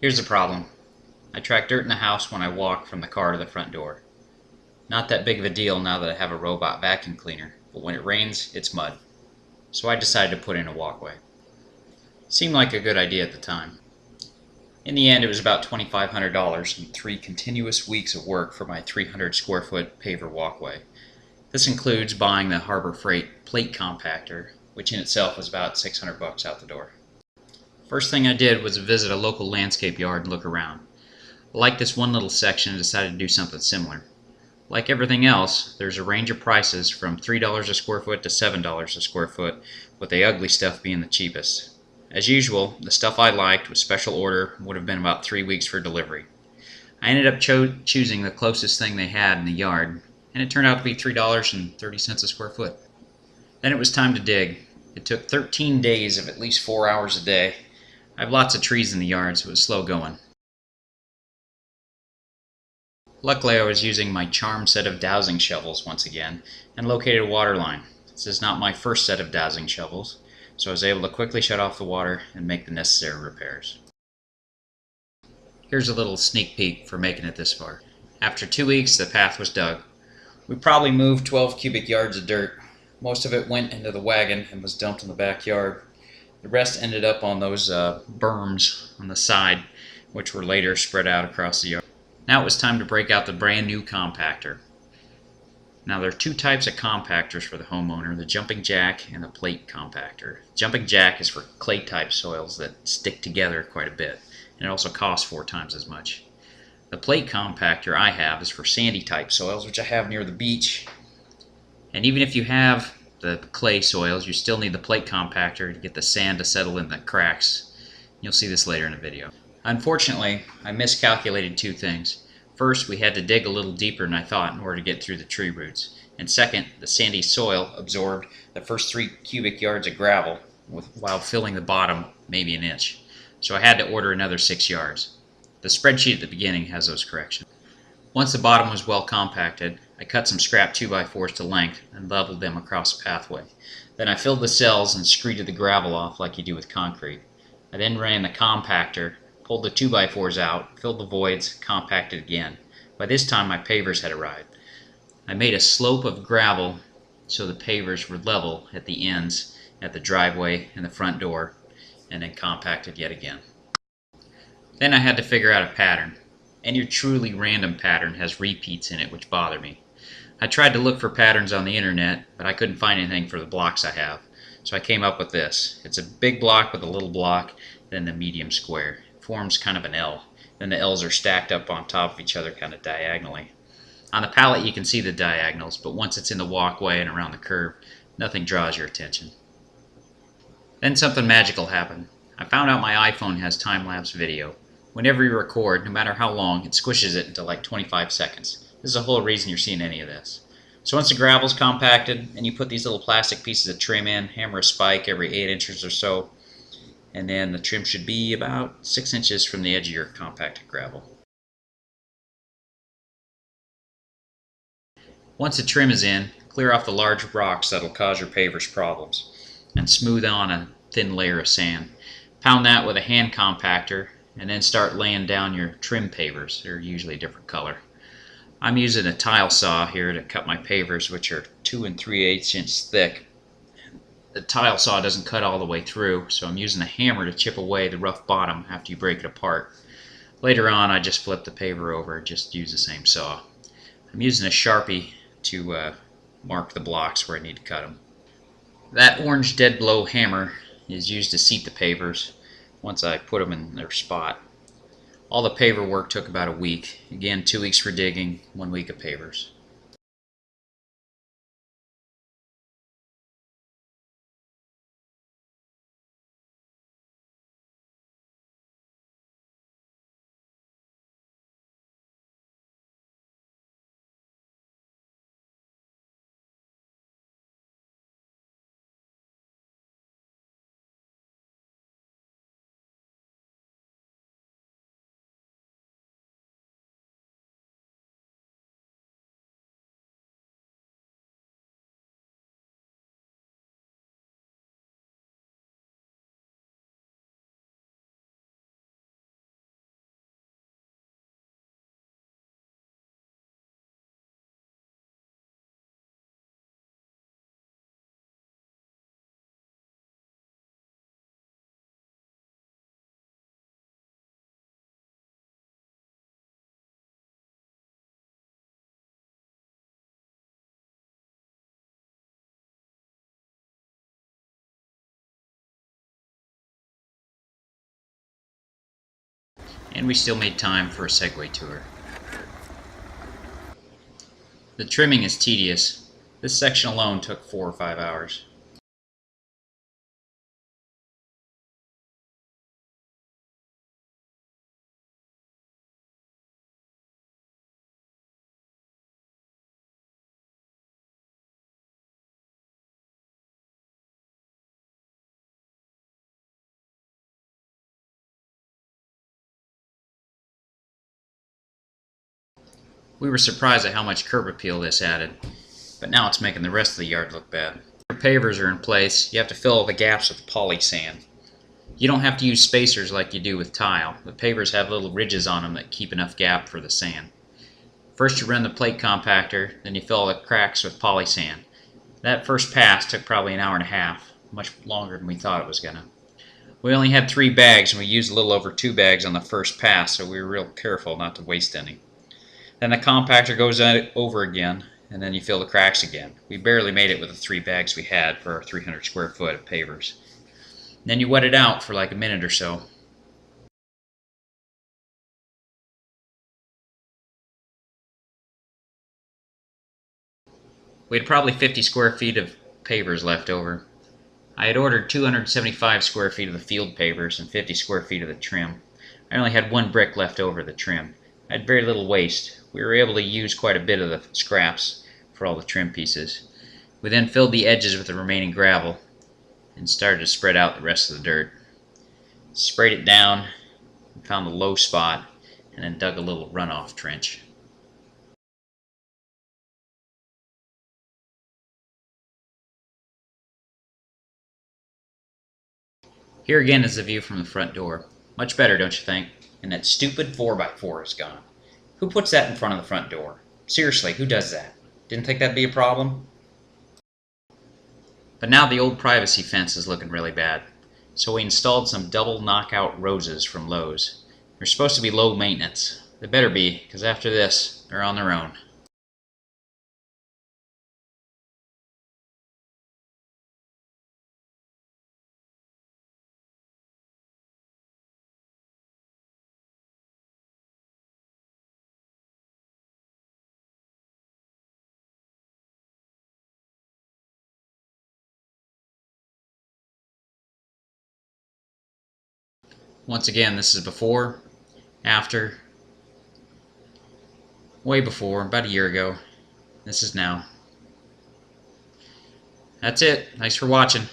Here's the problem. I track dirt in the house when I walk from the car to the front door. Not that big of a deal now that I have a robot vacuum cleaner, but when it rains, it's mud. So I decided to put in a walkway. Seemed like a good idea at the time. In the end, it was about $2,500 and 3 continuous weeks of work for my 300 square foot paver walkway. This includes buying the Harbor Freight plate compactor, which in itself was about $600 out the door. First thing I did was visit a local landscape yard and look around. I liked this one little section and decided to do something similar. Like everything else, there's a range of prices from $3 a square foot to $7 a square foot, with the ugly stuff being the cheapest. As usual, the stuff I liked with special order would have been about 3 weeks for delivery. I ended up choosing the closest thing they had in the yard, and it turned out to be $3.30 a square foot. Then it was time to dig. It took 13 days of at least 4 hours a day. I have lots of trees in the yard, so it was slow going. Luckily, I was using my charm set of dowsing shovels once again and located a water line. This is not my first set of dowsing shovels, so I was able to quickly shut off the water and make the necessary repairs. Here's a little sneak peek for making it this far. After 2 weeks, the path was dug. We probably moved 12 cubic yards of dirt. Most of it went into the wagon and was dumped in the backyard. The rest ended up on those berms on the side, which were later spread out across the yard. Now it was time to break out the brand new compactor. Now there are 2 types of compactors for the homeowner, the jumping jack and the plate compactor. The jumping jack is for clay type soils that stick together quite a bit, and it also costs 4 times as much. The plate compactor I have is for sandy type soils, which I have near the beach. And even if you have the clay soils, you still need the plate compactor to get the sand to settle in the cracks. You'll see this later in the video. Unfortunately, I miscalculated 2 things. First, we had to dig a little deeper than I thought in order to get through the tree roots. And second, the sandy soil absorbed the first 3 cubic yards of gravel while filling the bottom maybe an inch. So I had to order another 6 yards. The spreadsheet at the beginning has those corrections. Once the bottom was well compacted, I cut some scrap 2x4s to length and leveled them across the pathway. Then I filled the cells and screeded the gravel off like you do with concrete. I then ran the compactor, pulled the 2x4s out, filled the voids, compacted again. By this time my pavers had arrived. I made a slope of gravel so the pavers were level at the ends, at the driveway and the front door, and then compacted yet again. Then I had to figure out a pattern. Any truly random pattern has repeats in it which bother me. I tried to look for patterns on the internet, but I couldn't find anything for the blocks I have. So I came up with this. It's a big block with a little block, then the medium square. It forms kind of an L. Then the L's are stacked up on top of each other kind of diagonally. On the palette you can see the diagonals, but once it's in the walkway and around the curve, nothing draws your attention. Then something magical happened. I found out my iPhone has time-lapse video. Whenever you record, no matter how long, it squishes it into like 25 seconds. This is the whole reason you're seeing any of this. So once the gravel's compacted, and you put these little plastic pieces of trim in, hammer a spike every 8 inches or so, and then the trim should be about 6 inches from the edge of your compacted gravel. Once the trim is in, clear off the large rocks that'll cause your pavers problems, and smooth on a thin layer of sand. Pound that with a hand compactor, and then start laying down your trim pavers. They're usually a different color. I'm using a tile saw here to cut my pavers, which are 2 3/8 inch thick. The tile saw doesn't cut all the way through, so I'm using a hammer to chip away the rough bottom after you break it apart. Later on, I just flip the paver over and just use the same saw. I'm using a Sharpie to mark the blocks where I need to cut them. That orange dead blow hammer is used to seat the pavers once I put them in their spot. All the paver work took about a week. Again, 2 weeks for digging, 1 week of pavers. and we still made time for a Segway tour. The trimming is tedious. This section alone took 4 or 5 hours. We were surprised at how much curb appeal this added, but now it's making the rest of the yard look bad. Your pavers are in place, you have to fill all the gaps with poly sand. You don't have to use spacers like you do with tile. The pavers have little ridges on them that keep enough gap for the sand. First you run the plate compactor, then you fill the cracks with poly sand. That first pass took probably an hour and a half, much longer than we thought it was going to. We only had 3 bags and we used a little over 2 bags on the first pass, so we were real careful not to waste any. Then the compactor goes over again, and then you fill the cracks again. We barely made it with the 3 bags we had for our 300 square foot of pavers. Then you wet it out for like a minute or so. We had probably 50 square feet of pavers left over. I had ordered 275 square feet of the field pavers and 50 square feet of the trim. I only had 1 brick left over of the trim. I had very little waste. We were able to use quite a bit of the scraps for all the trim pieces. We then filled the edges with the remaining gravel and started to spread out the rest of the dirt. Sprayed it down, found the low spot, and then dug a little runoff trench. Here again is the view from the front door. Much better, don't you think? And that stupid 4x4 is gone. Who puts that in front of the front door? Seriously, who does that? Didn't think that'd be a problem? But now the old privacy fence is looking really bad. So we installed some double knockout roses from Lowe's. They're supposed to be low maintenance. They better be, because after this, they're on their own. Once again, this is before, after, way before, about a year ago. This is now. That's it. Thanks for watching.